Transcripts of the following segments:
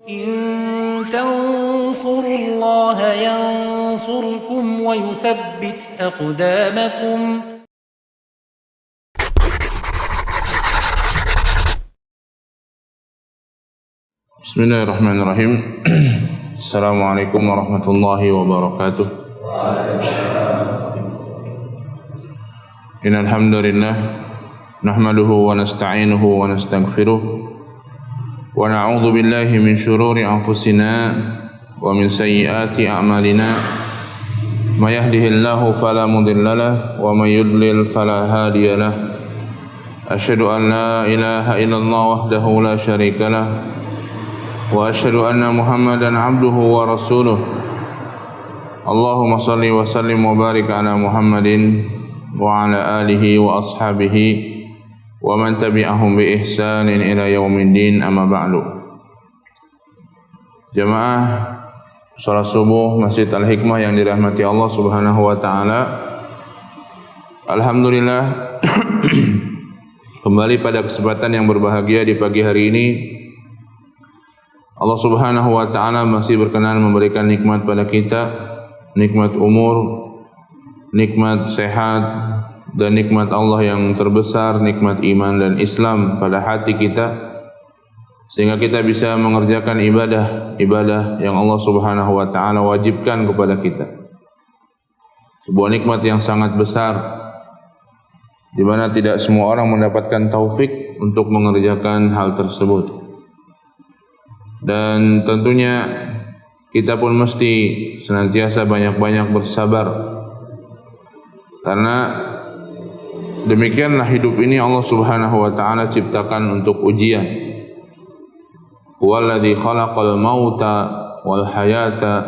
إن تنصروا الله ينصركم ويثبت أقدامكم. Bismillahirrahmanirrahim. Assalamualaikum warahmatullahi wabarakatuh. Innal hamdalillah nahmaduhu wa nasta'inuhu wa nastaghfiruh wa na'udzu billahi min shururi anfusina wa min sayyiati a'malina. May yahdihillahu fala mudilla lahu wa may yudlil fala hadiya lahu. Asyhadu an la ilaha illallah wahdahu la syarika lahu wa asyhadu anna Muhammadan abduhu wa rasuluh. Allahumma salli wa sallim wa barik ala Muhammadin wa ala alihi wa ashabihi wa man tabi'ahum bi ihsanin ila yaumiddin, amma ba'du. Jamaah salat subuh Masjid Al-Hikmah yang dirahmati Allah Subhanahu wa taala. Alhamdulillah kembali pada kesempatan yang berbahagia di pagi hari ini Allah Subhanahu wa taala masih berkenan memberikan nikmat pada kita, nikmat umur, nikmat sehat, dan nikmat Allah yang terbesar, nikmat iman dan Islam pada hati kita, sehingga kita bisa mengerjakan ibadah yang Allah Subhanahu wa taala wajibkan kepada kita. Sebuah nikmat yang sangat besar, di mana tidak semua orang mendapatkan taufik untuk mengerjakan hal tersebut. Dan tentunya kita pun mesti senantiasa banyak-banyak bersabar, karena demikianlah hidup ini Allah Subhanahu wa taala ciptakan untuk ujian. Huwallazi khalaqal mauta wal hayata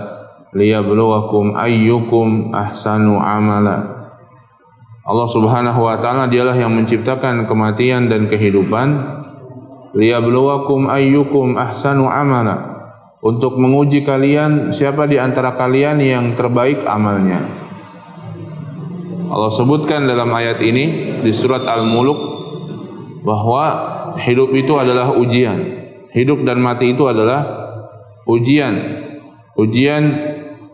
liyabluwakum ayyukum ahsanu amala. Allah Subhanahu wa taala dialah yang menciptakan kematian dan kehidupan. Liyabluwakum ayyukum ahsanu amala, untuk menguji kalian siapa di antara kalian yang terbaik amalnya. Allah sebutkan dalam ayat ini di surat Al-Mulk bahwa hidup itu adalah ujian. Hidup dan mati itu adalah ujian. Ujian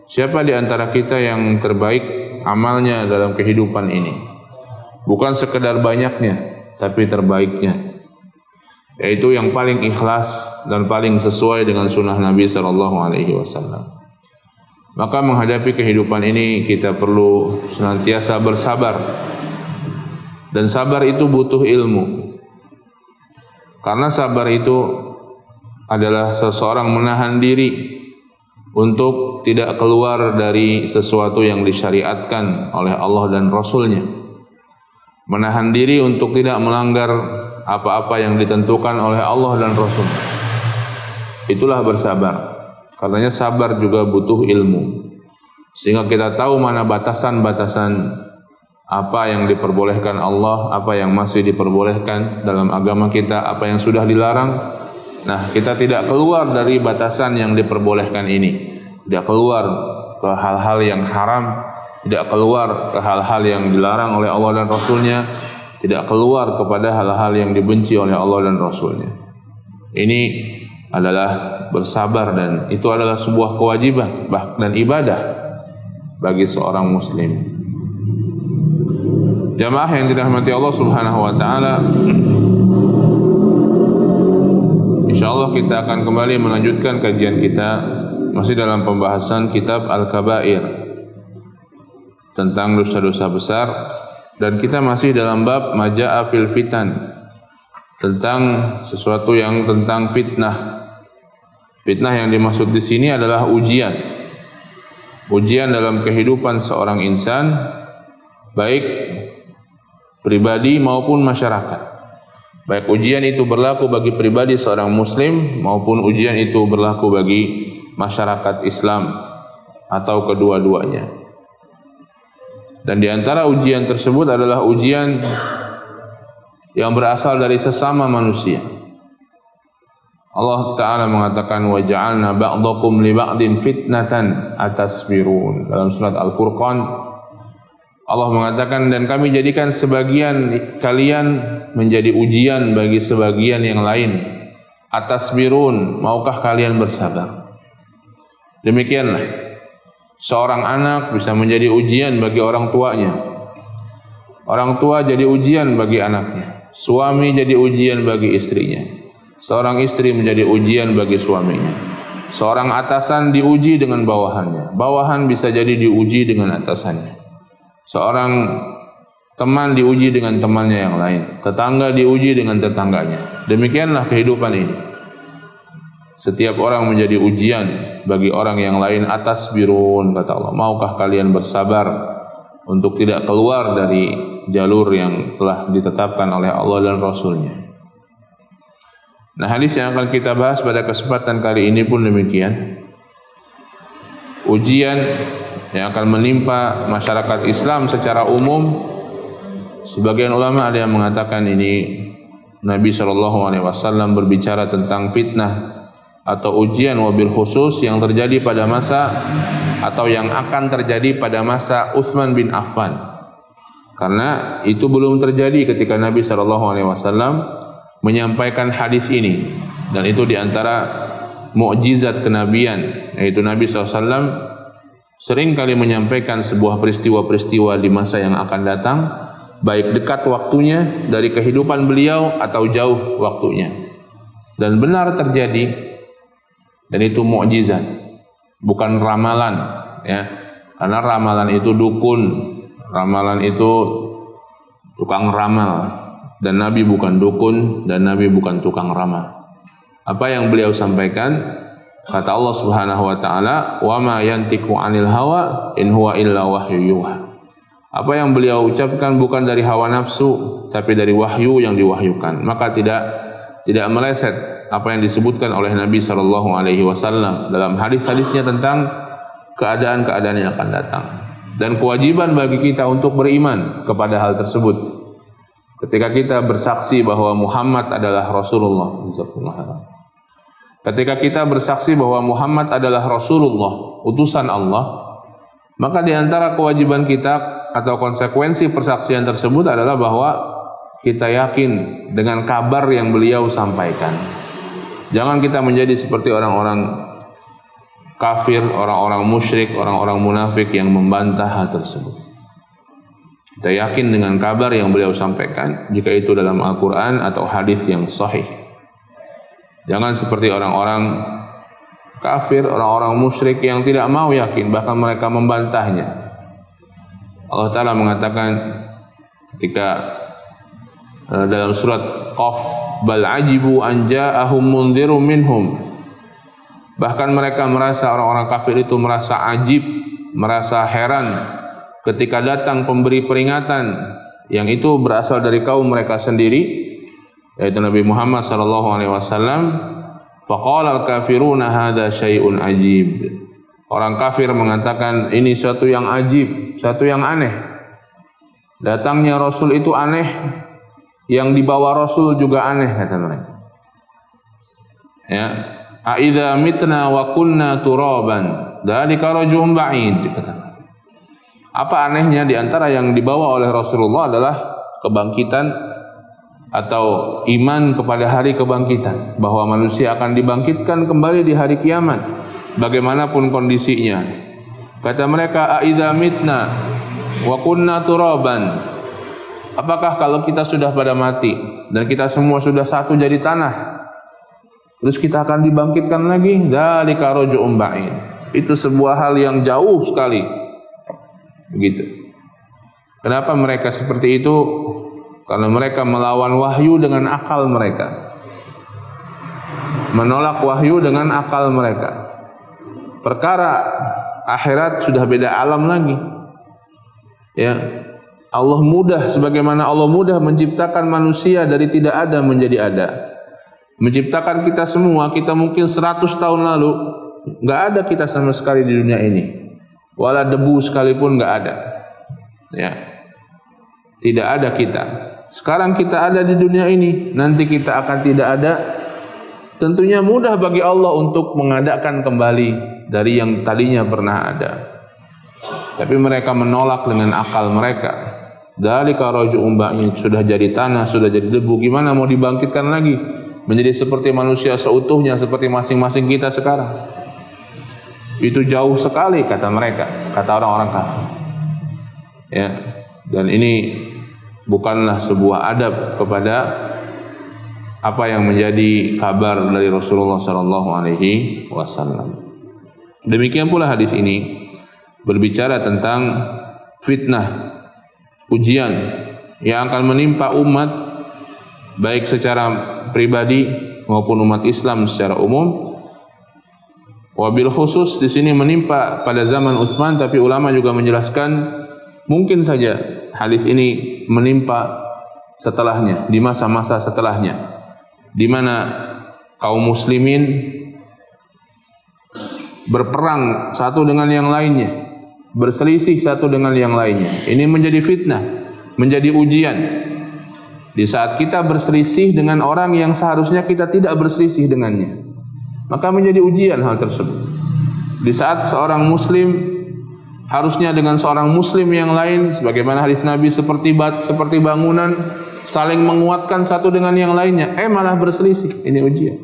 siapa di antara kita yang terbaik amalnya dalam kehidupan ini. Bukan sekedar banyaknya, tapi terbaiknya, yaitu yang paling ikhlas dan paling sesuai dengan sunnah Nabi SAW. Maka menghadapi kehidupan ini kita perlu senantiasa bersabar, dan sabar itu butuh ilmu, karena sabar itu adalah seseorang menahan diri untuk tidak keluar dari sesuatu yang disyariatkan oleh Allah dan Rasulnya, menahan diri untuk tidak melanggar apa-apa yang ditentukan oleh Allah dan Rasul. Itulah bersabar. Karenanya sabar juga butuh ilmu, sehingga kita tahu mana batasan-batasan apa yang diperbolehkan Allah, apa yang masih diperbolehkan dalam agama kita, apa yang sudah dilarang. Nah, kita tidak keluar dari batasan yang diperbolehkan ini, tidak keluar ke hal-hal yang haram, tidak keluar ke hal-hal yang dilarang oleh Allah dan Rasulnya, tidak keluar kepada hal-hal yang dibenci oleh Allah dan Rasulnya. Ini adalah bersabar, dan itu adalah sebuah kewajiban dan ibadah bagi seorang muslim. Jamaah yang dirahmati Allah Subhanahu wa taala, insyaallah kita akan kembali melanjutkan kajian kita masih dalam pembahasan kitab Al-Kabair tentang dosa-dosa besar. Dan kita masih dalam bab maja'a fil fitan, tentang sesuatu yang tentang fitnah. Fitnah yang dimaksud di sini adalah ujian. Ujian dalam kehidupan seorang insan, baik pribadi maupun masyarakat. Baik ujian itu berlaku bagi pribadi seorang muslim maupun ujian itu berlaku bagi masyarakat Islam atau kedua-duanya. Dan di antara ujian tersebut adalah ujian yang berasal dari sesama manusia. Allah Ta'ala mengatakan wa ja'alna ba'dakum li ba'din fitnatan atasbirun. Dalam surat Al-Furqan Allah mengatakan, dan kami jadikan sebagian kalian menjadi ujian bagi sebagian yang lain. atasbirun, maukah kalian bersabar? Demikianlah seorang anak bisa menjadi ujian bagi orang tuanya. Orang tua jadi ujian bagi anaknya. Suami jadi ujian bagi istrinya. Seorang istri menjadi ujian bagi suaminya. Seorang atasan diuji dengan bawahannya. Bawahan bisa jadi diuji dengan atasannya. Seorang teman diuji dengan temannya yang lain. Tetangga diuji dengan tetangganya. Demikianlah kehidupan ini. Setiap orang menjadi ujian bagi orang yang lain. Atasbirun, kata Allah, maukah kalian bersabar untuk tidak keluar dari jalur yang telah ditetapkan oleh Allah dan Rasulnya. Nah, hadis yang akan kita bahas pada kesempatan kali ini pun demikian. Ujian yang akan menimpa masyarakat Islam secara umum. Sebagian ulama ada yang mengatakan ini Nabi SAW berbicara tentang fitnah atau ujian wabil khusus yang terjadi pada masa atau yang akan terjadi pada masa Utsman bin Affan. Karena itu belum terjadi ketika Nabi SAW menyampaikan hadis ini, dan itu diantara mukjizat kenabian, yaitu Nabi SAW sering kali menyampaikan sebuah peristiwa-peristiwa di masa yang akan datang, baik dekat waktunya dari kehidupan beliau atau jauh waktunya, dan benar terjadi, dan itu mukjizat, bukan ramalan, ya. Karena ramalan itu dukun, ramalan itu tukang ramal, dan Nabi bukan dukun, dan Nabi bukan tukang ramal. Apa yang beliau sampaikan, kata Allah Subhanahu wa taala, "Wa ma yantiqu 'anil hawa in huwa illa wahyu yuha." Apa yang beliau ucapkan bukan dari hawa nafsu, tapi dari wahyu yang diwahyukan. Maka tidak meleset apa yang disebutkan oleh Nabi SAW dalam hadis-hadisnya tentang keadaan-keadaan yang akan datang. Dan kewajiban bagi kita untuk beriman kepada hal tersebut. Ketika kita bersaksi bahwa Muhammad adalah Rasulullah, ketika kita bersaksi bahwa Muhammad adalah Rasulullah, utusan Allah, maka di antara kewajiban kita atau konsekuensi persaksian tersebut adalah bahwa kita yakin dengan kabar yang beliau sampaikan. Jangan kita menjadi seperti orang-orang kafir, orang-orang musyrik, orang-orang munafik yang membantah hal tersebut. Kita yakin dengan kabar yang beliau sampaikan, jika itu dalam Al-Quran atau hadis yang sahih. Jangan seperti orang-orang kafir, orang-orang musyrik yang tidak mau yakin, bahkan mereka membantahnya. Allah Ta'ala mengatakan ketika dalam surat Qaf, bal ajibu an ja'ahum mundzirum minhum. Bahkan mereka merasa, orang-orang kafir itu merasa ajib, merasa heran ketika datang pemberi peringatan yang itu berasal dari kaum mereka sendiri, yaitu Nabi Muhammad SAW. Faqala al-kafiruna hadza syai'un ajib. Orang kafir mengatakan ini suatu yang ajib, suatu yang aneh. Datangnya Rasul itu aneh, yang dibawa Rasul juga aneh, kata mereka. Ya, aidza mitna wa kunna turaban, dzalika rajulun ba'id, kata. Apa anehnya di antara yang dibawa oleh Rasulullah adalah kebangkitan atau iman kepada hari kebangkitan, bahwa manusia akan dibangkitkan kembali di hari kiamat bagaimanapun kondisinya. Kata mereka, aidza mitna wa kunna turaban, apakah kalau kita sudah pada mati dan kita semua sudah satu jadi tanah, terus kita akan dibangkitkan lagi? Dzalika raj'un ba'id. Itu sebuah hal yang jauh sekali. Begitu. Kenapa mereka seperti itu? Karena mereka melawan wahyu dengan akal mereka. Menolak wahyu dengan akal mereka. Perkara akhirat sudah beda alam lagi. Ya. Allah mudah, sebagaimana Allah mudah menciptakan manusia dari tidak ada menjadi ada. Menciptakan kita semua, kita mungkin 100 tahun lalu enggak ada kita sama sekali di dunia ini. Wala debu sekalipun enggak ada. Ya. Tidak ada kita. Sekarang kita ada di dunia ini, nanti kita akan tidak ada. Tentunya mudah bagi Allah untuk mengadakan kembali dari yang tadinya pernah ada. Tapi mereka menolak dengan akal mereka. Dzalika raj'un ba'id, sudah jadi tanah, sudah jadi debu, gimana mau dibangkitkan lagi? menjadi seperti manusia seutuhnya seperti masing-masing kita sekarang. Itu jauh sekali kata mereka, kata orang-orang kafir. Ya, dan ini bukanlah sebuah adab kepada apa yang menjadi kabar dari Rasulullah sallallahu alaihi wasallam. Demikian pula hadis ini berbicara tentang fitnah, ujian yang akan menimpa umat baik secara pribadi maupun umat Islam secara umum. Wabil khusus di sini menimpa pada zaman Utsman, tapi ulama juga menjelaskan mungkin saja hadis ini menimpa setelahnya, di masa-masa setelahnya, di mana kaum muslimin berperang satu dengan yang lainnya, berselisih satu dengan yang lainnya. Ini menjadi fitnah, menjadi ujian. Di saat kita berselisih dengan orang yang seharusnya kita tidak berselisih dengannya, maka menjadi ujian hal tersebut. Di saat seorang muslim harusnya dengan seorang muslim yang lain, sebagaimana hadis Nabi seperti bangunan saling menguatkan satu dengan yang lainnya, malah berselisih. Ini ujian.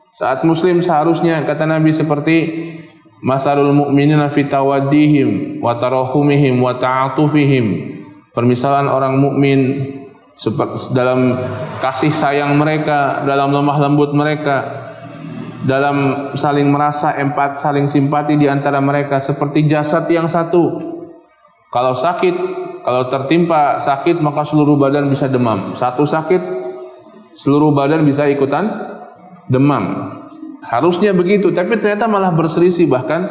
Saat muslim seharusnya kata Nabi seperti masalul mu'minina fi tawaddihim wa tarahumihim wa ta'atufihim. Permisalan orang mukmin dalam kasih sayang mereka, dalam lemah lembut mereka, dalam saling merasa saling simpati di antara mereka, seperti jasad yang satu. Kalau tertimpa sakit maka seluruh badan bisa demam. Satu sakit seluruh badan bisa ikutan demam. Harusnya begitu, tapi ternyata malah berselisih, bahkan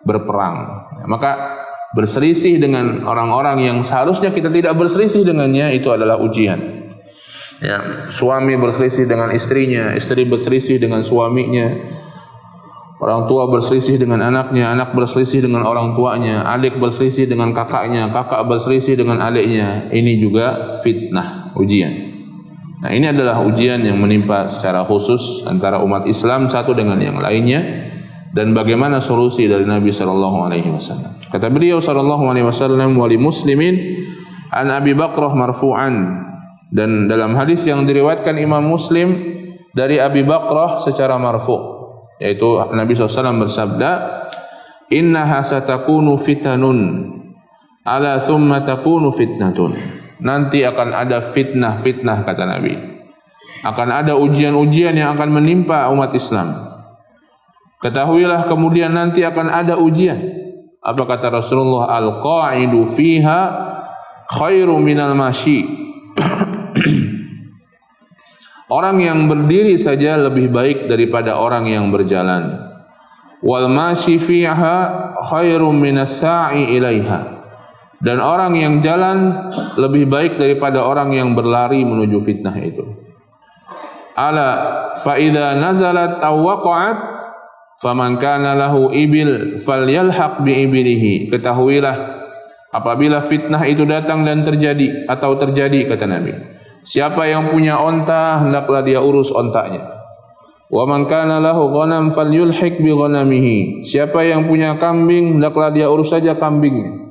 berperang. Maka berselisih dengan orang-orang yang seharusnya kita tidak berselisih dengannya, itu adalah ujian. Ya, suami berselisih dengan istrinya, istri berselisih dengan suaminya, orang tua berselisih dengan anaknya, anak berselisih dengan orang tuanya, adik berselisih dengan kakaknya, kakak berselisih dengan adiknya. Ini juga fitnah, ujian. Nah, ini adalah ujian yang menimpa secara khusus antara umat Islam satu dengan yang lainnya, dan bagaimana solusi dari Nabi sallallahu alaihi wasallam. Kata beliau sallallahu alaihi wasallam, wa li muslimin an Abi Bakrah marfu'an, dan dalam hadis yang diriwayatkan Imam Muslim dari Abi Bakrah secara marfu', yaitu Nabi SAW bersabda, innaha satakunu fitanun ala thumma takunu fitnatun. Nanti akan ada fitnah-fitnah kata Nabi. Akan ada ujian-ujian yang akan menimpa umat Islam. Ketahuilah kemudian nanti akan ada ujian. Apa kata Rasulullah? Al-qa'idu fiha khairu minal mashi. Orang yang berdiri saja lebih baik daripada orang yang berjalan. Wal mashi fiha khairu minas sa'i ilaiha. Dan orang yang jalan lebih baik daripada orang yang berlari menuju fitnah itu. Ala fa idza nazalat aw waqa'at faman kana lahu ibil falyalhaq bi ibilihi. Ketahuilah apabila fitnah itu datang dan terjadi atau terjadi kata Nabi, siapa yang punya onta hendaklah dia urus ontanya. Wa man kana lahu ghanam falyulhiq bi ghanamihi. Siapa yang punya kambing hendaklah dia urus saja kambingnya.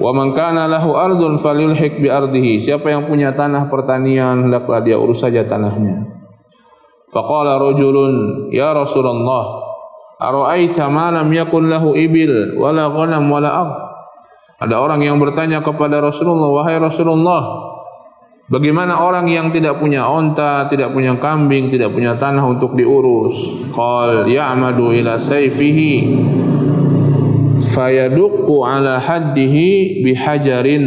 Wa man kana lahu ardun falyulhiq bi ardihi. Siapa yang punya tanah pertanian hendaklah dia urus saja tanahnya. Faqala rajulun ya Rasulullah ara'aita ma lam yakun lahu ibil wala ghanam wala ard. Ada orang yang bertanya kepada Rasulullah, wahai Rasulullah, bagaimana orang yang tidak punya onta, tidak punya kambing, tidak punya tanah untuk diurus? Qal ya'madu ila sayfihi fayaduqqu ala haddihi bihajarin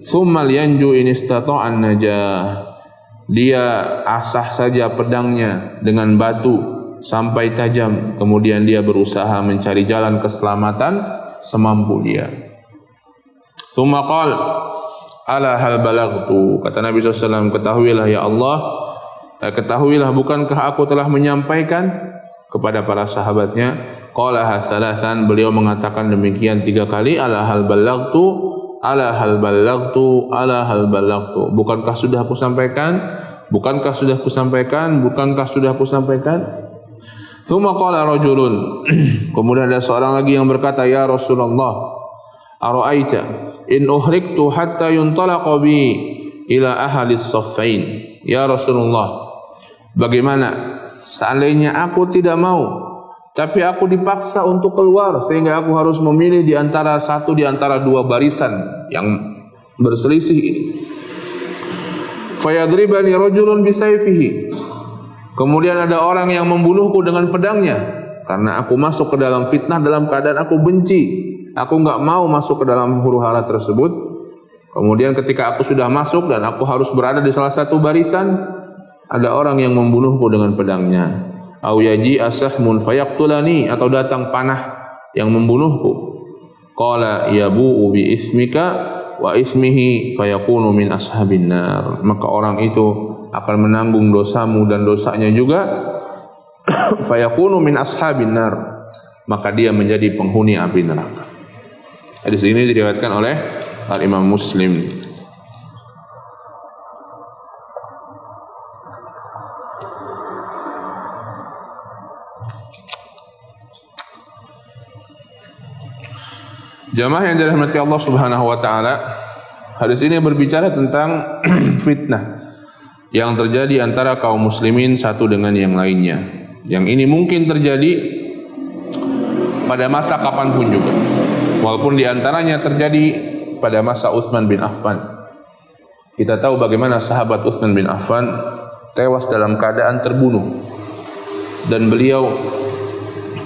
thumma yanju in istata'an najah. Dia asah saja pedangnya dengan batu sampai tajam, kemudian dia berusaha mencari jalan keselamatan semampu dia. Thumma qala ala hal balagtu. Kata Nabi SAW, ketahuilah ya Allah, ketahuilah bukankah aku telah menyampaikan kepada para sahabatnya. Qalaha thalathan, beliau mengatakan demikian 3 kali. Ala hal balagtu, ala hal balagtu, ala hal balagtu. Bukankah sudah aku sampaikan? Bukankah sudah aku sampaikan? Bukankah sudah aku sampaikan? Tsumma qala rajulun. Kemudian ada seorang lagi yang berkata, ya Rasulullah, ara'aita in uhriktu hatta yuntalaqa bi ila ahli as-saffain. Ya Rasulullah, Bagaimana seandainya aku tidak mau, tapi aku dipaksa untuk keluar sehingga aku harus memilih di antara dua barisan yang berselisih ini. Fayadribani rajulun bisayfihi. Kemudian ada orang yang membunuhku dengan pedangnya karena aku masuk ke dalam fitnah dalam keadaan aku benci. Aku enggak mau masuk ke dalam huru-hara tersebut. Kemudian ketika aku sudah masuk dan aku harus berada di salah satu barisan, ada orang yang membunuhku dengan pedangnya. Au yaji asahmun fayaqtulani, atau datang panah yang membunuhku. Qala yabu'u bi ismika wa ismihi fayakunu min ashabin nar. Maka orang itu akan menanggung dosamu dan dosanya juga. Fayakunu min ashabin nar, maka dia menjadi penghuni api neraka. Hadis ini diriwayatkan oleh Al-Imam Muslim. Jamaah yang dirahmati Allah Subhanahu wa taala, hadis ini berbicara tentang fitnah yang terjadi antara kaum muslimin satu dengan yang lainnya. Yang ini mungkin terjadi pada masa kapanpun juga. Walaupun diantaranya terjadi pada masa Utsman bin Affan. Kita tahu bagaimana sahabat Utsman bin Affan tewas dalam keadaan terbunuh. Dan beliau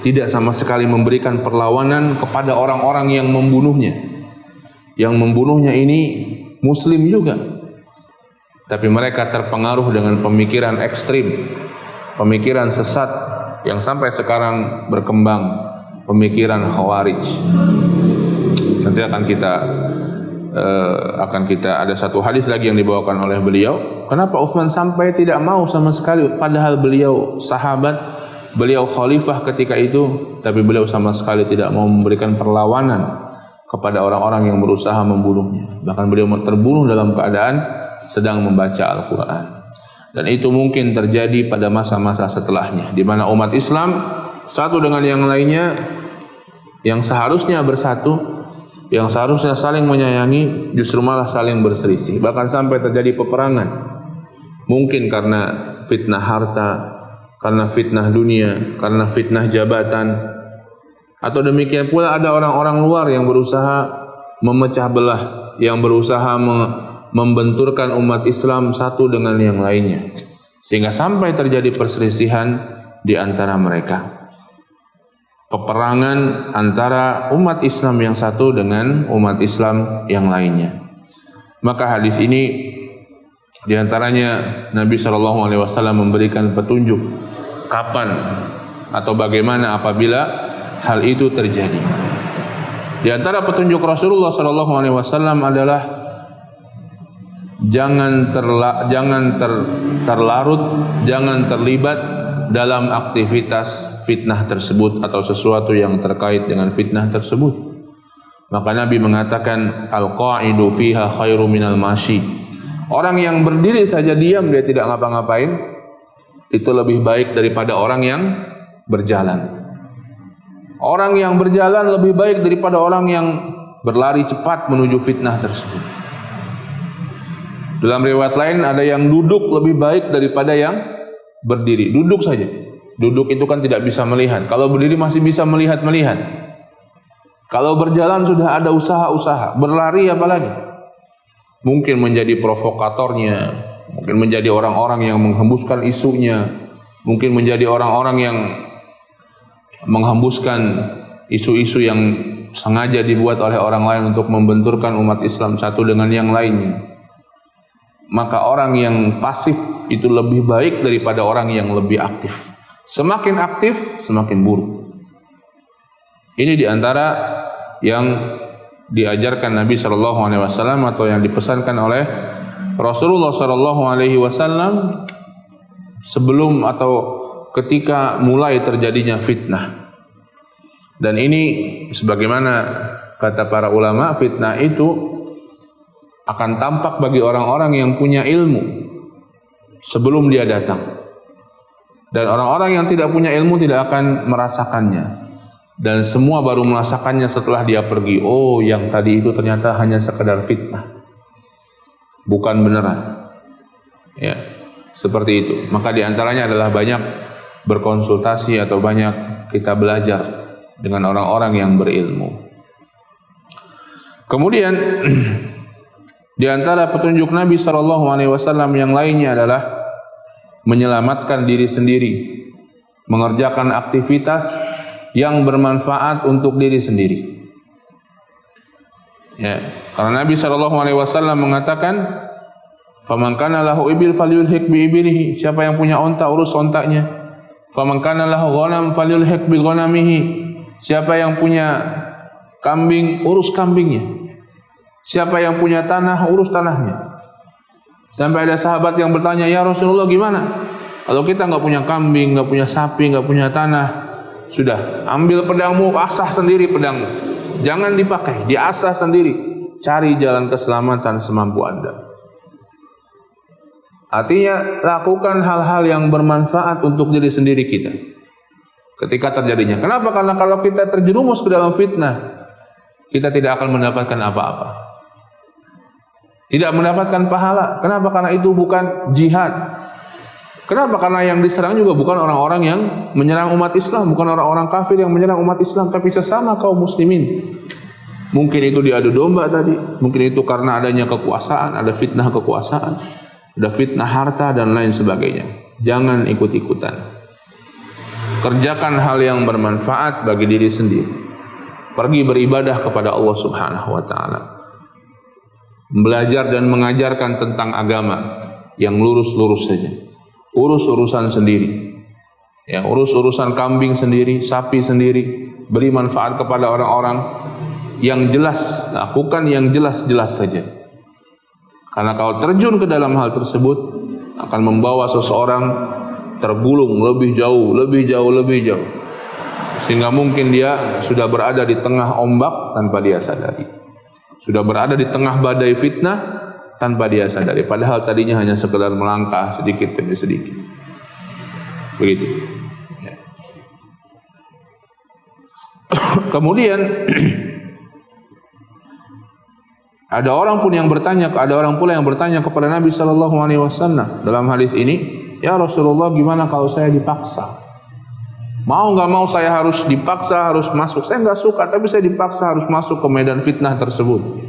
tidak sama sekali memberikan perlawanan kepada orang-orang yang membunuhnya. Yang membunuhnya ini muslim juga. Tapi mereka terpengaruh dengan pemikiran ekstrim, pemikiran sesat yang sampai sekarang berkembang, pemikiran Khawarij. Nanti akan kita ada satu hadis lagi yang dibawakan oleh beliau. Kenapa Utsman sampai tidak mau sama sekali, padahal beliau sahabat, beliau khalifah ketika itu, tapi beliau sama sekali tidak mau memberikan perlawanan kepada orang-orang yang berusaha membunuhnya. Bahkan beliau terbunuh dalam keadaan sedang membaca Al-Quran. Dan itu mungkin terjadi pada masa-masa setelahnya, di mana umat Islam satu dengan yang lainnya, yang seharusnya bersatu, yang seharusnya saling menyayangi, justru malah saling berselisih. Bahkan sampai terjadi peperangan. Mungkin karena fitnah harta, karena fitnah dunia, karena fitnah jabatan, atau demikian pula ada orang-orang luar yang berusaha memecah belah, yang berusaha membenturkan umat Islam satu dengan yang lainnya, sehingga sampai terjadi perselisihan di antara mereka. Peperangan antara umat Islam yang satu dengan umat Islam yang lainnya. Maka hadis ini diantaranya Nabi SAW memberikan petunjuk kapan atau bagaimana apabila hal itu terjadi. Di antara petunjuk Rasulullah SAW adalah jangan terlarut, jangan terlibat dalam aktivitas fitnah tersebut atau sesuatu yang terkait dengan fitnah tersebut. Maka Nabi mengatakan al-qa'idu fiha khairu minal mashi. Orang yang berdiri saja diam, dia tidak ngapa-ngapain, itu lebih baik daripada orang yang berjalan. Orang yang berjalan lebih baik daripada orang yang berlari cepat menuju fitnah tersebut. Dalam riwayat lain ada yang duduk lebih baik daripada yang berdiri. Duduk saja. Duduk itu kan tidak bisa melihat. Kalau berdiri masih bisa melihat-melihat. Kalau berjalan sudah ada usaha-usaha. Berlari apalagi. Mungkin menjadi provokatornya, mungkin menjadi orang-orang yang menghembuskan isunya, mungkin menjadi orang-orang yang menghembuskan isu-isu yang sengaja dibuat oleh orang lain untuk membenturkan umat Islam satu dengan yang lainnya. Maka orang yang pasif itu lebih baik daripada orang yang lebih aktif. Semakin aktif, semakin buruk. Ini diantara yang diajarkan Nabi SAW atau yang dipesankan oleh Rasulullah SAW sebelum atau ketika mulai terjadinya fitnah. Dan ini sebagaimana kata para ulama, fitnah itu akan tampak bagi orang-orang yang punya ilmu sebelum dia datang. Dan orang-orang yang tidak punya ilmu tidak akan merasakannya. Dan semua baru merasakannya setelah dia pergi. Oh, yang tadi itu ternyata hanya sekedar fitnah, bukan beneran. Ya. seperti itu. Maka di antaranya adalah banyak berkonsultasi atau banyak kita belajar dengan orang-orang yang berilmu. Kemudian di antara petunjuk Nabi SAW yang lainnya adalah menyelamatkan diri sendiri, mengerjakan aktivitas yang bermanfaat untuk diri sendiri. Ya, karena Nabi SAW mengatakan, "Faman kana lahu ibil falyulhik bi ibilihi." Siapa yang punya onta, urus ontanya. "Faman kana lahu ghanam falyulhik bi ghanamihi." Siapa yang punya kambing, urus kambingnya. Siapa yang punya tanah, urus tanahnya. Sampai ada sahabat yang bertanya, "Ya Rasulullah, gimana? Kalau kita nggak punya kambing, nggak punya sapi, nggak punya tanah, sudah ambil pedangmu, asah sendiri pedangmu. Jangan dipakai, diasah sendiri. Cari jalan keselamatan semampu Anda." Artinya, lakukan hal-hal yang bermanfaat untuk diri sendiri kita ketika terjadinya. Kenapa? Karena kalau kita terjerumus ke dalam fitnah, kita tidak akan mendapatkan apa-apa. Tidak mendapatkan pahala. Kenapa? Karena itu bukan jihad. Kenapa? Karena yang diserang juga bukan orang-orang yang menyerang umat Islam, bukan orang-orang kafir yang menyerang umat Islam, tapi sesama kaum muslimin. Mungkin itu diadu domba tadi, mungkin itu karena adanya kekuasaan, ada fitnah kekuasaan, ada fitnah harta dan lain sebagainya. Jangan ikut-ikutan. Kerjakan hal yang bermanfaat bagi diri sendiri. Pergi beribadah kepada Allah Subhanahu wa taala. Belajar dan mengajarkan tentang agama yang lurus-lurus saja. Urus urusan sendiri. Ya, urus urusan kambing sendiri, sapi sendiri. Beri manfaat kepada orang-orang yang jelas, lakukan yang jelas-jelas saja. Karena kalau terjun ke dalam hal tersebut akan membawa seseorang tergulung lebih jauh, sehingga mungkin dia sudah berada di tengah ombak tanpa dia sadari. Sudah berada di tengah badai fitnah tanpa dia sadari. Padahal tadinya hanya sekedar melangkah sedikit demi sedikit. Begitu. Ya. Kemudian ada orang pula yang bertanya kepada Nabi SAW dalam hadis ini, "Ya Rasulullah, gimana kalau saya dipaksa? Mau nggak mau saya harus dipaksa, harus masuk. Saya nggak suka, tapi saya dipaksa harus masuk ke medan fitnah tersebut.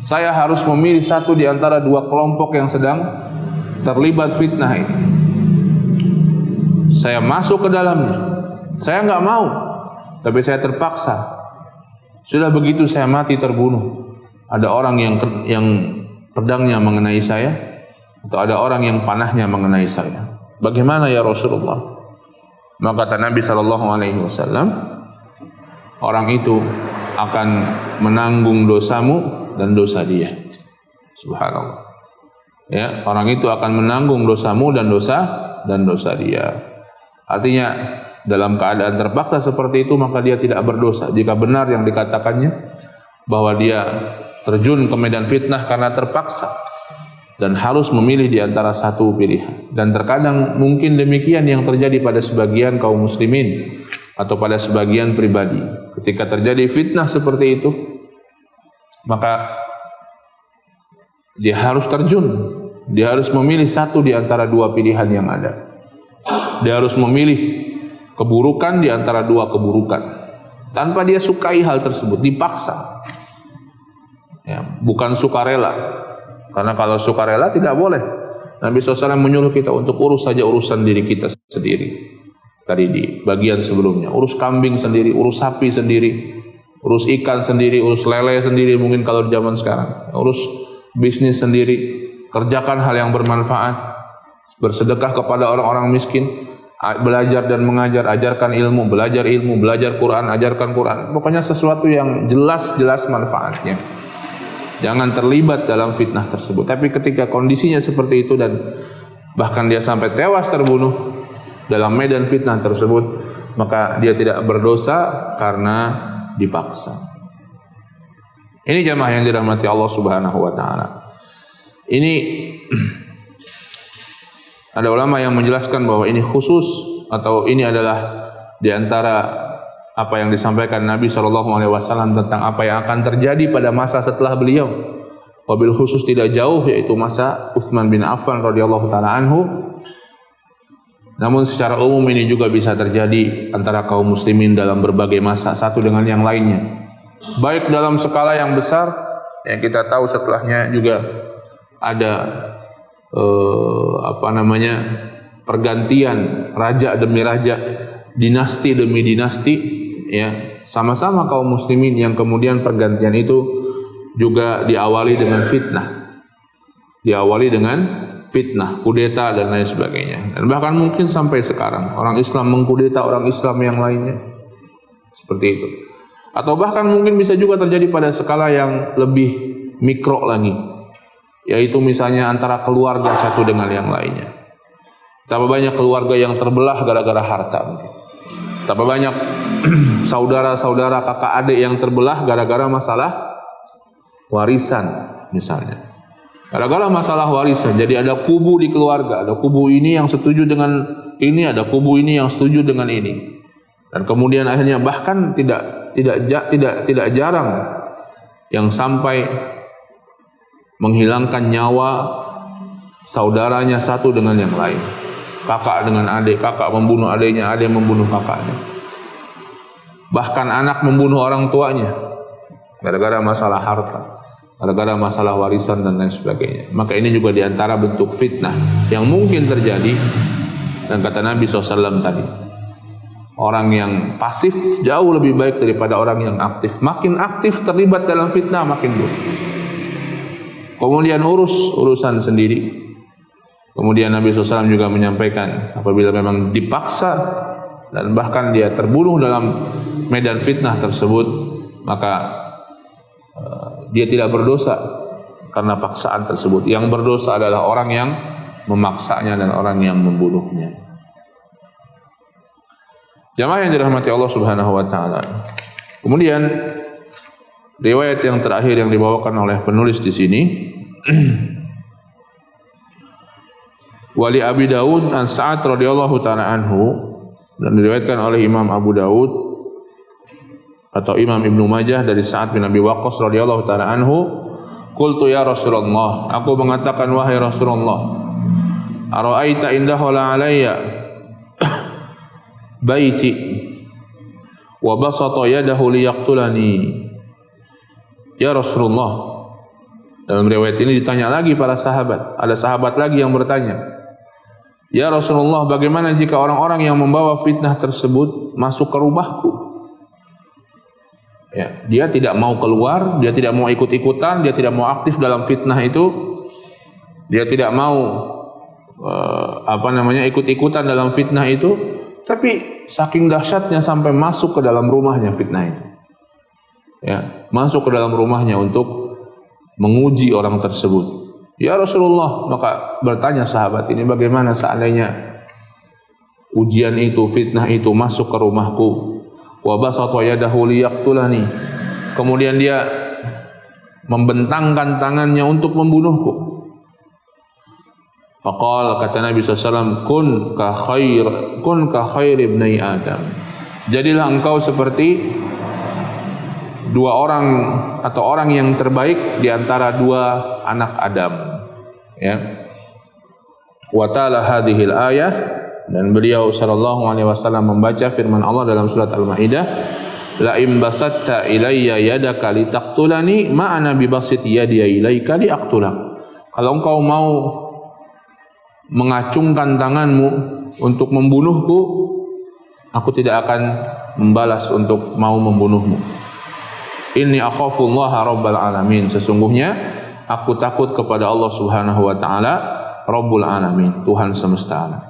Saya harus memilih satu di antara dua kelompok yang sedang terlibat fitnah ini. Saya masuk ke dalamnya. Saya nggak mau, tapi saya terpaksa. Sudah begitu saya mati terbunuh. Ada orang yang pedangnya mengenai saya, atau ada orang yang panahnya mengenai saya. Bagaimana ya Rasulullah?" Maka kata Nabi SAW, orang itu akan menanggung dosamu dan dosa dia. Subhanallah. Ya, orang itu akan menanggung dosamu dan dosa dia. Artinya dalam keadaan terpaksa seperti itu maka dia tidak berdosa. Jika benar yang dikatakannya bahwa dia terjun ke medan fitnah karena terpaksa dan harus memilih di antara satu pilihan. Dan terkadang mungkin demikian yang terjadi pada sebagian kaum muslimin atau pada sebagian pribadi. Ketika terjadi fitnah seperti itu, maka dia harus terjun. Dia harus memilih satu di antara dua pilihan yang ada. Dia harus memilih keburukan di antara dua keburukan. Tanpa dia sukai hal tersebut, dipaksa. Ya, bukan sukarela. Karena kalau sukarela tidak boleh. Nabi SAW menyuruh kita untuk urus saja urusan diri kita sendiri. Tadi di bagian sebelumnya, urus kambing sendiri, urus sapi sendiri, urus ikan sendiri, urus lele sendiri mungkin kalau di zaman sekarang. Urus bisnis sendiri, kerjakan hal yang bermanfaat, bersedekah kepada orang-orang miskin, belajar dan mengajar, ajarkan ilmu, belajar Quran, ajarkan Quran. Pokoknya sesuatu yang jelas-jelas manfaatnya. Jangan terlibat dalam fitnah tersebut. Tapi ketika kondisinya seperti itu dan bahkan dia sampai tewas terbunuh dalam medan fitnah tersebut, maka dia tidak berdosa karena dipaksa. Ini jamaah yang dirahmati Allah Subhanahu wa taala. Ini ada ulama yang menjelaskan bahwa ini khusus atau ini adalah di antara apa yang disampaikan Nabi SAW tentang apa yang akan terjadi pada masa setelah beliau. Wabil khusus tidak jauh, yaitu masa Utsman bin Affan radhiyallahu taala anhu Namun secara umum ini juga bisa terjadi antara kaum muslimin dalam berbagai masa satu dengan yang lainnya. Baik dalam skala yang besar yang kita tahu setelahnya juga ada pergantian raja demi raja, dinasti demi dinasti, ya, sama-sama kaum muslimin yang kemudian pergantian itu juga diawali dengan fitnah, kudeta dan lain sebagainya. Dan bahkan mungkin sampai sekarang orang Islam mengkudeta orang Islam yang lainnya, seperti itu. Atau bahkan mungkin bisa juga terjadi pada skala yang lebih mikro lagi, yaitu misalnya antara keluarga satu dengan yang lainnya. Betapa banyak keluarga yang terbelah gara-gara harta. Betapa banyak saudara-saudara, kakak adik yang terbelah gara-gara masalah warisan misalnya. Gara-gara masalah warisan, jadi ada kubu di keluarga, ada kubu ini yang setuju dengan ini, ada kubu ini yang setuju dengan ini. Dan kemudian akhirnya bahkan tidak jarang yang sampai menghilangkan nyawa saudaranya satu dengan yang lain. Kakak dengan adik, kakak membunuh adiknya, adik membunuh kakaknya. Bahkan anak membunuh orang tuanya gara-gara masalah harta, gara-gara masalah warisan dan lain sebagainya. Maka ini juga diantara bentuk fitnah yang mungkin terjadi. Dan kata Nabi SAW tadi, orang yang pasif jauh lebih baik daripada orang yang aktif. Makin aktif terlibat dalam fitnah makin buruk. Kemudian urusan sendiri. Kemudian Nabi SAW juga menyampaikan, apabila memang dipaksa dan bahkan dia terbunuh dalam medan fitnah tersebut, maka dia tidak berdosa karena paksaan tersebut. Yang berdosa adalah orang yang memaksanya dan orang yang membunuhnya. Jamaah yang dirahmati Allah Subhanahu wa taala. Kemudian riwayat yang terakhir yang dibawakan oleh penulis di sini Wali Abi Daud an Sa'ad radhiyallahu taala anhu, dan diriwayatkan oleh Imam Abu Daud atau Imam Ibnu Majah dari Sa'ad bin Abi Waqqas radhiyallahu taala anhu, qultu ya Rasulullah, aku mengatakan wahai Rasulullah, ara'aita in dakhala alayya baiti wa basata yadahu liyaqtulani. Ya Rasulullah, dalam riwayat ini ditanya lagi para sahabat, ada sahabat lagi yang bertanya, ya Rasulullah, bagaimana jika orang-orang yang membawa fitnah tersebut masuk ke rumahku? Ya, dia tidak mau keluar, dia tidak mau ikut-ikutan, dia tidak mau aktif dalam fitnah itu, dia tidak mau ikut-ikutan dalam fitnah itu, tapi saking dahsyatnya sampai masuk ke dalam rumahnya fitnah itu. Ya, masuk ke dalam rumahnya untuk menguji orang tersebut. Ya Rasulullah, maka bertanya sahabat ini, bagaimana seandainya ujian itu, fitnah itu masuk ke rumahku, wa basata yadahu liyaqtulani, kemudian dia membentangkan tangannya untuk membunuhku. Faqala, kata Nabi SAW, kun ka khair ibni Adam, jadilah engkau seperti dua orang atau orang yang terbaik di antara dua anak Adam. Ya. Wa ta'ala hadhil ayah, dan beliau sallallahu alaihi wasallam membaca firman Allah dalam surat Al-Maidah, la im basatta ilayya yadaka litaqtulani ma ana bibasit yadi ilayka liaqtulak. Kalau engkau mau mengacungkan tanganmu untuk membunuhku, aku tidak akan membalas untuk mau membunuhmu. Inni akhafullaha rabbal alamin, sesungguhnya aku takut kepada Allah Subhanahu wa taala, Rabbul alamin, Tuhan semesta alam.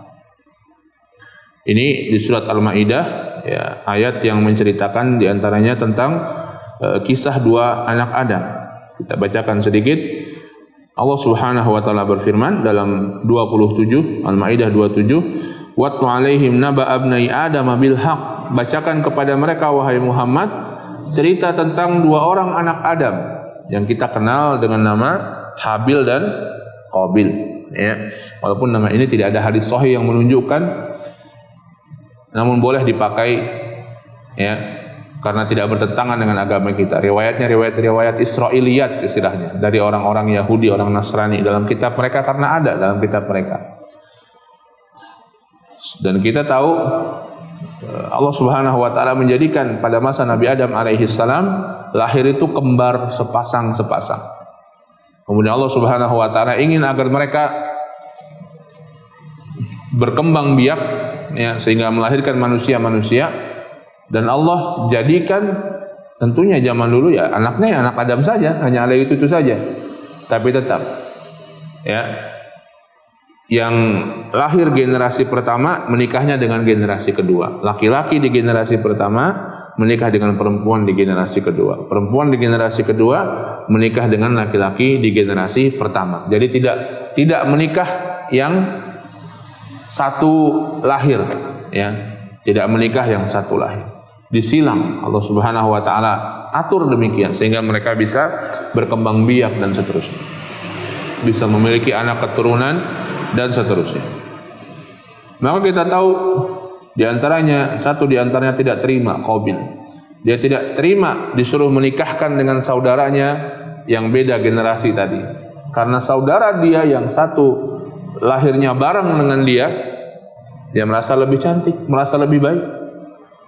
Ini di surat Al-Maidah, ya, ayat yang menceritakan diantaranya tentang kisah dua anak Adam. Kita bacakan sedikit. Allah Subhanahu wa taala berfirman dalam 27 Al-Maidah 27, "Watlu 'alaihim naba abnai Adam bil haqq." Bacakan kepada mereka wahai Muhammad cerita tentang dua orang anak Adam yang kita kenal dengan nama Habil dan Qabil, ya. Walaupun nama ini tidak ada hadis sahih yang menunjukkan, namun boleh dipakai, ya, karena tidak bertentangan dengan agama kita. Riwayatnya riwayat Israiliyat istilahnya, dari orang-orang Yahudi, orang Nasrani dalam kitab mereka, karena ada dalam kitab mereka. Dan kita tahu Allah Subhanahu wa taala menjadikan pada masa Nabi Adam alaihi salam lahir itu kembar sepasang-sepasang. Kemudian Allah Subhanahu wa taala ingin agar mereka berkembang biak ya, sehingga melahirkan manusia-manusia, dan Allah jadikan tentunya zaman dulu ya anaknya ya anak Adam saja, hanya ada itu saja. Tapi tetap ya yang lahir generasi pertama menikahnya dengan generasi kedua. Laki-laki di generasi pertama menikah dengan perempuan di generasi kedua. Perempuan di generasi kedua menikah dengan laki-laki di generasi pertama. Jadi tidak menikah yang satu lahir ya. Tidak menikah yang satu lahir. Disilang Allah Subhanahu wa taala atur demikian sehingga mereka bisa berkembang biak dan seterusnya. Bisa memiliki anak keturunan dan seterusnya. Maka kita tahu satu di antaranya tidak terima, Qabil. Dia tidak terima disuruh menikahkan dengan saudaranya yang beda generasi tadi. Karena saudara dia yang satu lahirnya bareng dengan dia merasa lebih cantik, merasa lebih baik.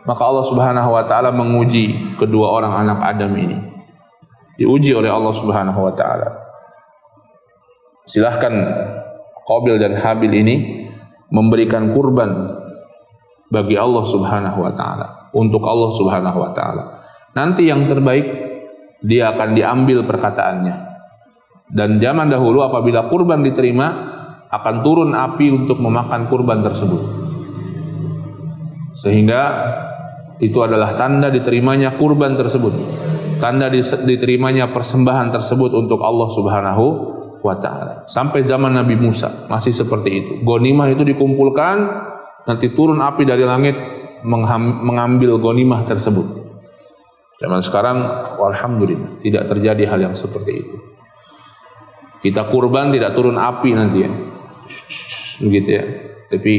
Maka Allah Subhanahu wa taala menguji kedua orang anak Adam ini. Diuji oleh Allah Subhanahu wa taala. Silahkan Qabil dan Habil ini memberikan kurban bagi Allah Subhanahu wa taala, untuk Allah Subhanahu wa taala. Nanti yang terbaik dia akan diambil perkataannya. Dan zaman dahulu apabila kurban diterima akan turun api untuk memakan kurban tersebut. Sehingga itu adalah tanda diterimanya kurban tersebut. Tanda diterimanya persembahan tersebut untuk Allah Subhanahu wa ta'ala. Sampai zaman Nabi Musa masih seperti itu. Ghanimah itu dikumpulkan, nanti turun api dari langit mengambil ghanimah tersebut. Zaman sekarang alhamdulillah tidak terjadi hal yang seperti itu. Kita kurban tidak turun api nanti ya, begitu ya. Tapi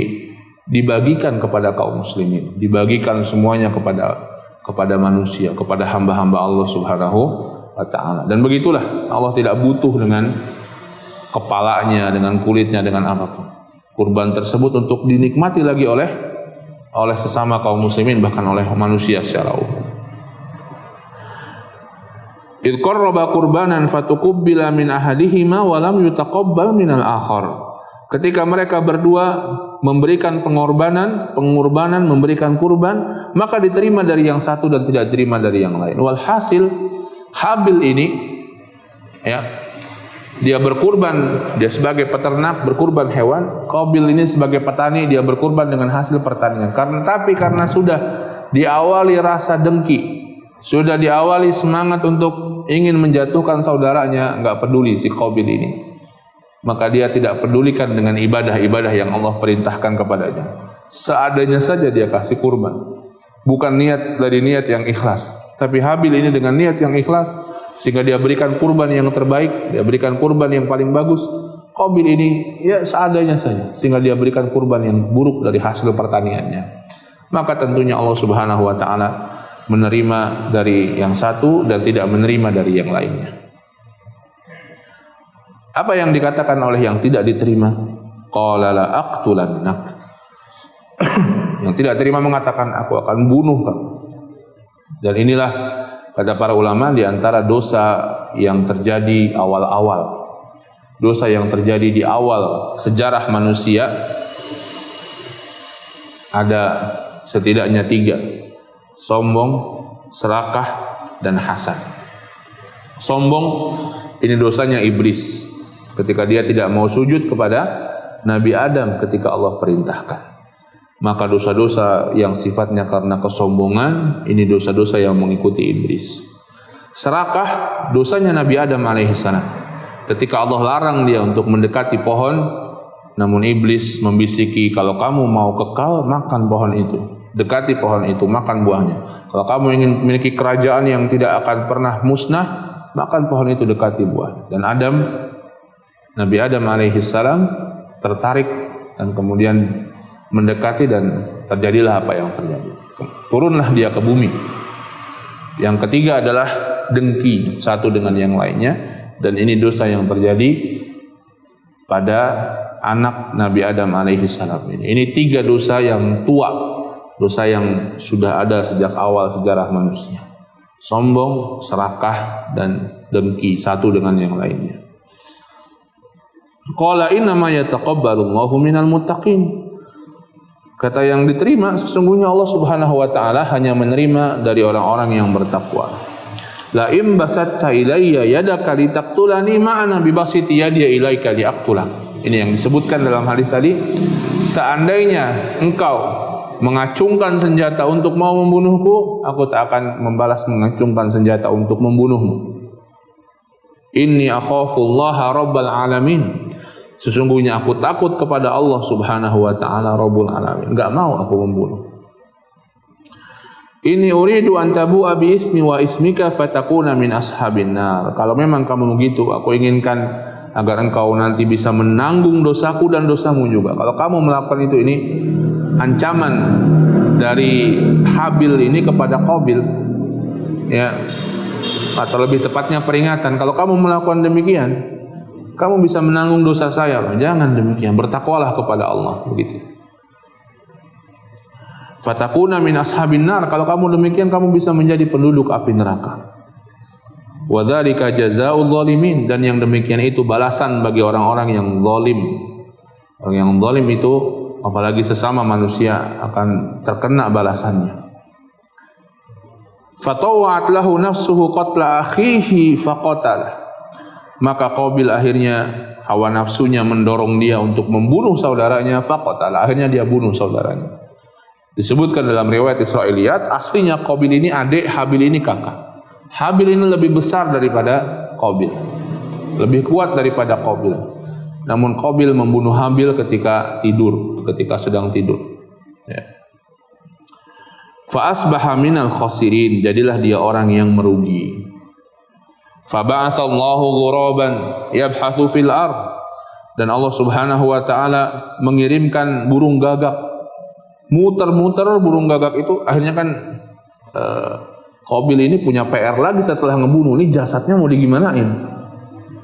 dibagikan kepada kaum muslimin, dibagikan semuanya kepada manusia, kepada hamba-hamba Allah Subhanahu wa ta'ala. Dan begitulah Allah tidak butuh dengan kepalanya, dengan kulitnya, dengan apapun. Kurban tersebut untuk dinikmati lagi oleh sesama kaum muslimin, bahkan oleh manusia secara umum. Idh qarraba qurbanan fatuqabbala min ahadihima wa lam yutaqabbal minal akhar. Ketika mereka berdua memberikan pengorbanan, memberikan kurban, maka diterima dari yang satu dan tidak diterima dari yang lain. Walhasil Habil ini ya, dia berkurban, dia sebagai peternak berkurban hewan. Qabil ini sebagai petani, dia berkurban dengan hasil pertanian. Karena sudah diawali rasa dengki, sudah diawali semangat untuk ingin menjatuhkan saudaranya, enggak peduli si Qabil ini. Maka dia tidak pedulikan dengan ibadah-ibadah yang Allah perintahkan kepadanya. Seadanya saja dia kasih kurban. Bukan dari niat yang ikhlas. Tapi Habil ini dengan niat yang ikhlas, sehingga dia berikan kurban yang terbaik, dia berikan kurban yang paling bagus. Qabil ini ya seadanya saja, sehingga dia berikan kurban yang buruk dari hasil pertaniannya. Maka tentunya Allah Subhanahu wa ta'ala menerima dari yang satu dan tidak menerima dari yang lainnya. Apa yang dikatakan oleh yang tidak diterima? Qala la aqtulannak. Yang tidak terima mengatakan, aku akan bunuh kamu. Dan inilah kata para ulama di antara dosa yang terjadi awal-awal. Dosa yang terjadi di awal sejarah manusia ada setidaknya 3. Sombong, serakah, dan hasad. Sombong ini dosanya iblis. Ketika dia tidak mau sujud kepada Nabi Adam ketika Allah perintahkan. Maka dosa-dosa yang sifatnya karena kesombongan, ini dosa-dosa yang mengikuti iblis. Serakah, dosanya Nabi Adam alaihissalam. Ketika Allah larang dia untuk mendekati pohon, namun iblis membisiki, kalau kamu mau kekal, makan pohon itu. Dekati pohon itu, makan buahnya. Kalau kamu ingin memiliki kerajaan yang tidak akan pernah musnah, makan pohon itu, dekati buahnya. Dan Nabi Adam alaihissalam tertarik dan kemudian mendekati, dan terjadilah apa yang terjadi. Turunlah dia ke bumi. Yang ketiga adalah dengki satu dengan yang lainnya, dan ini dosa yang terjadi pada anak Nabi Adam alaihi salam ini. Ini 3 dosa yang tua, dosa yang sudah ada sejak awal sejarah manusia. Sombong, serakah, dan dengki satu dengan yang lainnya. Qala innama yataqabbalullahu minal muttaqin. Kata yang diterima, sesungguhnya Allah Subhanahu wa taala hanya menerima dari orang-orang yang bertakwa. La im basatta ilayya yadaka litaqtulani ma'ana bibasiti yadiya ilaika liaqtulak. Ini yang disebutkan dalam hadis tadi. Seandainya engkau mengacungkan senjata untuk mau membunuhku, aku tak akan membalas mengacungkan senjata untuk membunuhmu. Inni akhafullaha rabbal alamin. Sesungguhnya aku takut kepada Allah Subhanahu wa taala Rabbul alamin. Enggak mau aku membunuh. Inni uridu an tabu'a bi ismi wa ismika fatakuna min ashabin nar. Kalau memang kamu begitu, aku inginkan agar engkau nanti bisa menanggung dosaku dan dosamu juga. Kalau kamu melakukan itu, ini ancaman dari Habil ini kepada Qabil, ya, atau lebih tepatnya peringatan. Kalau kamu melakukan demikian, kamu bisa menanggung dosa saya. Jangan demikian, bertakwalah kepada Allah, begitu. Fatakuna min ashabin nar. Kalau kamu demikian, kamu bisa menjadi penduduk api neraka. Wa dzalika jazaa'ul zalimin. Dan yang demikian itu balasan bagi orang-orang yang zalim. Orang yang zalim itu, apalagi sesama manusia, akan terkena balasannya. Fatawa'at lahu nafsuhu qatla akhihi faqatalah. Maka Qabil akhirnya hawa nafsunya mendorong dia untuk membunuh saudaranya, faqatalah. Akhirnya dia bunuh saudaranya. Disebutkan dalam riwayat Israiliyat, aslinya Qabil ini adik, Habil ini kakak. Habil ini lebih besar daripada Qabil, lebih kuat daripada Qabil. Namun Qabil membunuh Habil ketika tidur, ketika sedang tidur. Ya. Fa asbaha minal khasirin. Jadilah dia orang yang merugi. Fa ba'atsallahu ghuraban yabhathu fil ard. Dan Allah Subhanahu wa taala mengirimkan burung gagak. Muter-muter burung gagak itu, akhirnya kan Qabil ini punya PR lagi setelah ngebunuh. Ini jasadnya mau digimanain?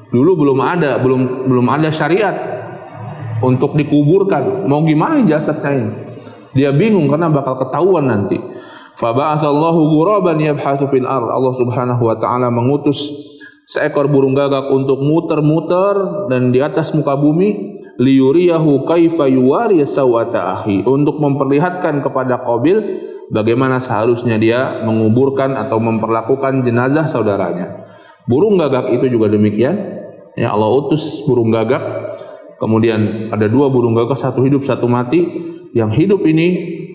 Dulu belum ada syariat untuk dikuburkan. Mau gimana jasadnya ini? Dia bingung karena bakal ketahuan nanti. Fa ba'atsallahu ghuraban yabhathu fil ard. Allah Subhanahu wa taala mengutus seekor burung gagak untuk muter-muter dan di atas muka bumi, liyuriyahu kaifa yuwari sawata akhi, untuk memperlihatkan kepada Qabil bagaimana seharusnya dia menguburkan atau memperlakukan jenazah saudaranya. Burung gagak itu juga demikian. Ya, Allah utus burung gagak. Kemudian ada 2 burung gagak, satu hidup satu mati. Yang hidup ini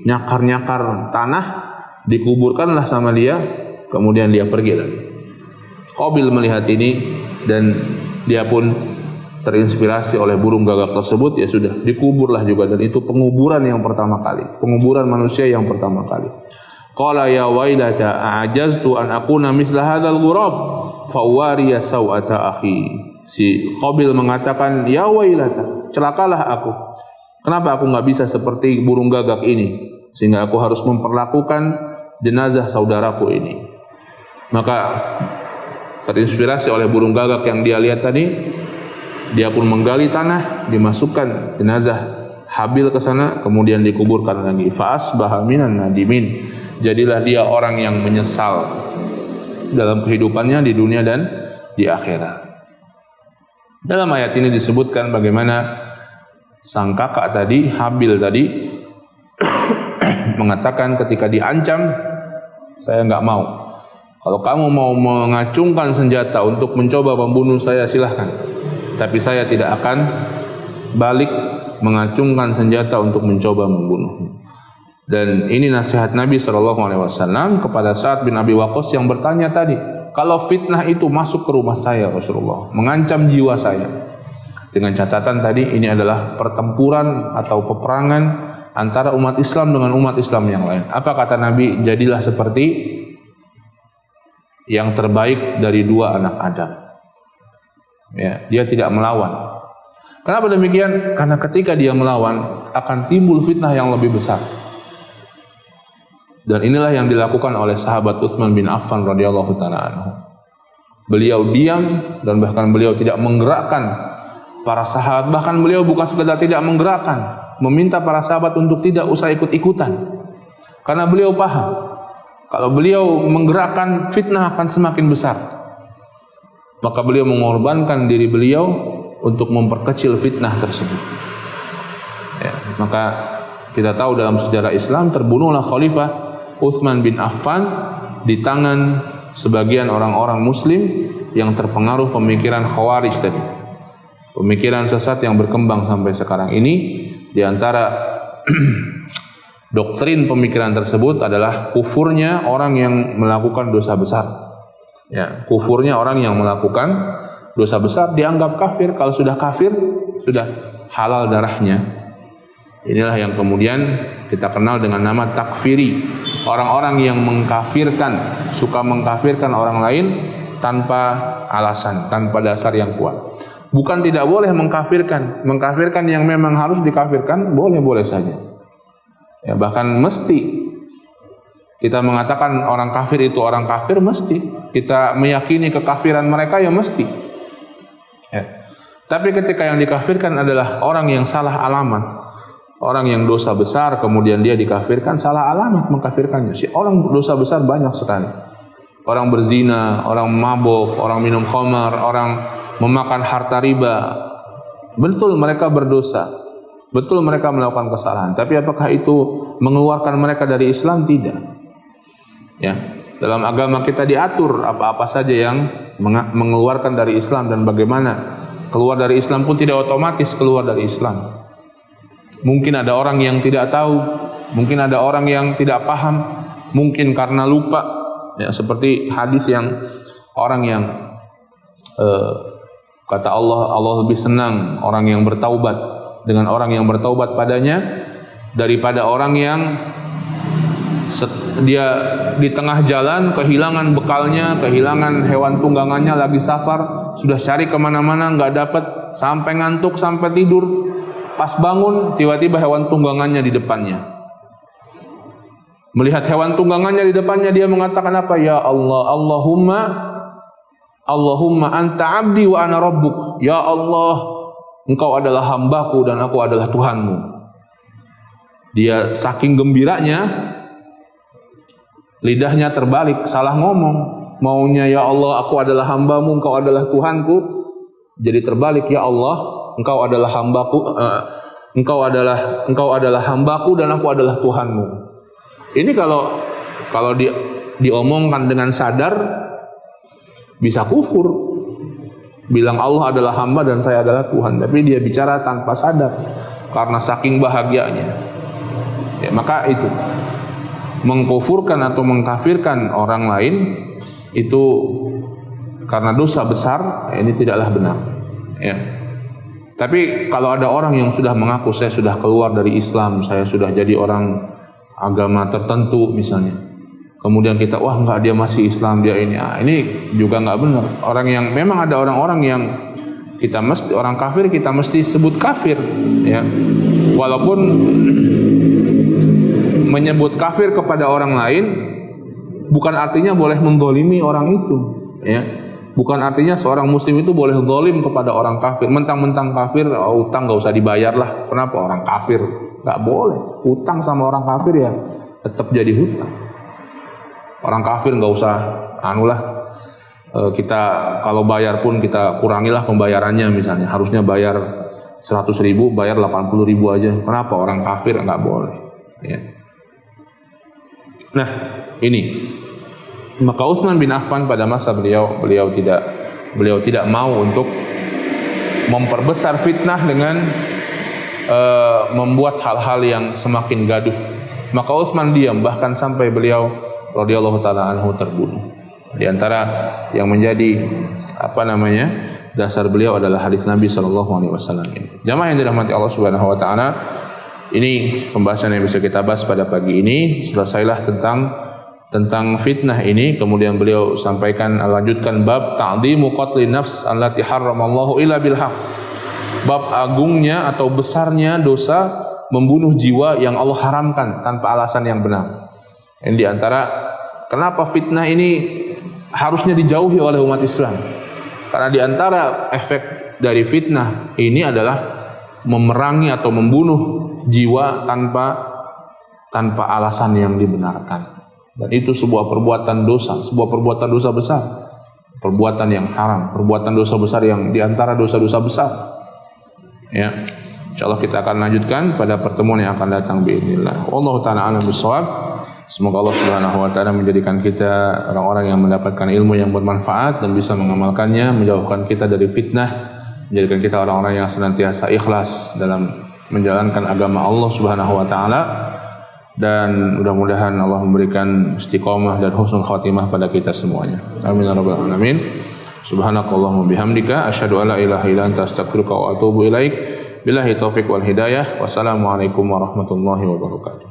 nyakar-nyakar tanah, dikuburkanlah sama dia, kemudian dia pergi lagi. Qabil melihat ini dan dia pun terinspirasi oleh burung gagak tersebut, ya sudah, dikuburlah juga. Dan itu penguburan yang pertama kali, penguburan manusia yang pertama kali. Qala ya wailata a'jaztu an akuna mithla hadzal ghurab fa wariya sawata akhi. Si Qabil mengatakan, ya wailata, celakalah aku. Kenapa aku nggak bisa seperti burung gagak ini, sehingga aku harus memperlakukan jenazah saudaraku ini. Maka terinspirasi oleh burung gagak yang dia lihat tadi, dia pun menggali tanah, dimasukkan jenazah Habil ke sana, kemudian dikuburkan lagi. Fa asbaha minan nadimin. Jadilah dia orang yang menyesal dalam kehidupannya di dunia dan di akhirat. Dalam ayat ini disebutkan bagaimana sang kakak tadi, Habil tadi, mengatakan ketika diancam, saya nggak mau. Kalau kamu mau mengacungkan senjata untuk mencoba membunuh saya, silahkan. Tapi saya tidak akan balik mengacungkan senjata untuk mencoba membunuh. Dan ini nasihat Nabi SAW kepada Sa'ad bin Abi Waqqas yang bertanya tadi, kalau fitnah itu masuk ke rumah saya Rasulullah, mengancam jiwa saya. Dengan catatan tadi, ini adalah pertempuran atau peperangan antara umat Islam dengan umat Islam yang lain. Apa kata Nabi? Jadilah seperti yang terbaik dari 2 anak Adam. Ya, dia tidak melawan. Kenapa demikian? Karena ketika dia melawan, akan timbul fitnah yang lebih besar. Dan inilah yang dilakukan oleh sahabat Utsman bin Affan radhiyallahu taala anhu. Beliau diam dan bahkan beliau tidak menggerakkan para sahabat, bahkan beliau bukan sekedar tidak menggerakkan, meminta para sahabat untuk tidak usah ikut-ikutan. Karena beliau paham, kalau beliau menggerakkan, fitnah akan semakin besar. Maka beliau mengorbankan diri beliau untuk memperkecil fitnah tersebut. Ya, maka kita tahu dalam sejarah Islam terbunuhlah Khalifah Utsman bin Affan di tangan sebagian orang-orang Muslim yang terpengaruh pemikiran Khawarij tadi. Pemikiran sesat yang berkembang sampai sekarang ini. Di antara doktrin pemikiran tersebut adalah kufurnya orang yang melakukan dosa besar. Ya, kufurnya orang yang melakukan dosa besar dianggap kafir. Kalau sudah kafir, sudah halal darahnya. Inilah yang kemudian kita kenal dengan nama takfiri. Orang-orang yang mengkafirkan, suka mengkafirkan orang lain tanpa alasan, tanpa dasar yang kuat. Bukan tidak boleh mengkafirkan yang memang harus dikafirkan, boleh-boleh saja. Ya, bahkan mesti kita mengatakan orang kafir itu orang kafir, mesti kita meyakini kekafiran mereka, ya mesti. Ya. Tapi ketika yang dikafirkan adalah orang yang salah alamat, orang yang dosa besar, kemudian dia dikafirkan, salah alamat mengkafirkannya. Orang dosa besar banyak sekali. Orang berzina, orang mabuk, orang minum khamar, orang memakan harta riba. Betul mereka berdosa, betul mereka melakukan kesalahan. Tapi apakah itu mengeluarkan mereka dari Islam? Tidak. Ya, dalam agama kita diatur apa-apa saja yang mengeluarkan dari Islam dan bagaimana keluar dari Islam pun tidak otomatis keluar dari Islam. Mungkin ada orang yang tidak tahu, mungkin ada orang yang tidak paham, mungkin karena lupa. Ya, seperti hadis yang orang yang kata Allah lebih senang orang yang bertaubat dengan orang yang bertaubat padanya daripada orang yang dia di tengah jalan kehilangan bekalnya, kehilangan hewan tunggangannya, lagi safar, sudah cari kemana-mana nggak dapat, sampai ngantuk, sampai tidur, pas bangun tiba-tiba hewan tunggangannya di depannya. Melihat hewan tunggangannya di depannya, dia mengatakan apa? Ya Allah, Allahumma anta abdi wa ana rabbuk. Ya Allah, engkau adalah hambaku dan aku adalah Tuhanmu. Dia saking gembiranya, lidahnya terbalik, salah ngomong. Maunya ya Allah, aku adalah hambamu, engkau adalah Tuhanku. Jadi terbalik, ya Allah, engkau adalah hambaku, engkau adalah hambaku dan aku adalah Tuhanmu. Ini kalau diomongkan dengan sadar bisa kufur, bilang Allah adalah hamba dan saya adalah Tuhan. Tapi dia bicara tanpa sadar karena saking bahagianya. Ya, maka itu mengkufurkan atau mengkafirkan orang lain itu karena dosa besar, ini tidaklah benar. Ya. Tapi kalau ada orang yang sudah mengaku saya sudah keluar dari Islam, saya sudah jadi orang agama tertentu misalnya, kemudian kita wah enggak, dia masih Islam, dia ini, ini juga enggak benar. Orang yang memang ada orang-orang yang kita mesti, orang kafir kita mesti sebut kafir, ya, walaupun menyebut kafir kepada orang lain bukan artinya boleh mendolimi orang itu, ya. Bukan artinya seorang muslim itu boleh zalim kepada orang kafir, mentang-mentang kafir, utang enggak usah dibayar lah. Kenapa? Orang kafir. Enggak boleh. Utang sama orang kafir ya tetap jadi hutang. Orang kafir enggak usah kita kalau bayar pun kita kurangilah pembayarannya, misalnya harusnya bayar 100.000, bayar 80.000 aja. Kenapa? Orang kafir enggak boleh, ya. Nah, ini maka Utsman bin Affan pada masa beliau tidak mau untuk memperbesar fitnah dengan membuat hal-hal yang semakin gaduh. Maka Utsman diam, bahkan sampai beliau radhiyallahu taala anhu terbunuh. Di antara yang menjadi dasar beliau adalah hadis Nabi sallallahu alaihi wasallam ini. Jamaah yang dirahmati Allah Subhanahu wa taala, ini pembahasan yang bisa kita bahas pada pagi ini. Selesailah tentang fitnah ini. Kemudian beliau lanjutkan bab ta'dhimu qatlin nafs allati harramallahu illa bil haqq. Bab agungnya atau besarnya dosa membunuh jiwa yang Allah haramkan tanpa alasan yang benar. Ini diantara kenapa fitnah ini harusnya dijauhi oleh umat Islam. Karena di antara efek dari fitnah ini adalah memerangi atau membunuh jiwa tanpa alasan yang dibenarkan. Dan itu sebuah perbuatan dosa besar. Perbuatan yang haram, perbuatan dosa besar yang di antara dosa-dosa besar. Ya. Insyaallah kita akan lanjutkan pada pertemuan yang akan datang biidznillah. Wallahu taala a'lam bissawab. Semoga Allah Subhanahu wa taala menjadikan kita orang-orang yang mendapatkan ilmu yang bermanfaat dan bisa mengamalkannya, menjauhkan kita dari fitnah, menjadikan kita orang-orang yang senantiasa ikhlas dalam menjalankan agama Allah Subhanahu wa taala, dan mudah-mudahan Allah memberikan istiqamah dan husnul khatimah pada kita semuanya. Amin ya rabbal alamin. Subhanakallahumma bihamdika asyhadu an la ilaha illa anta astaghfiruka wa atubu ilaik. Billahi taufiq wal hidayah. Wassalamualaikum warahmatullahi wabarakatuh.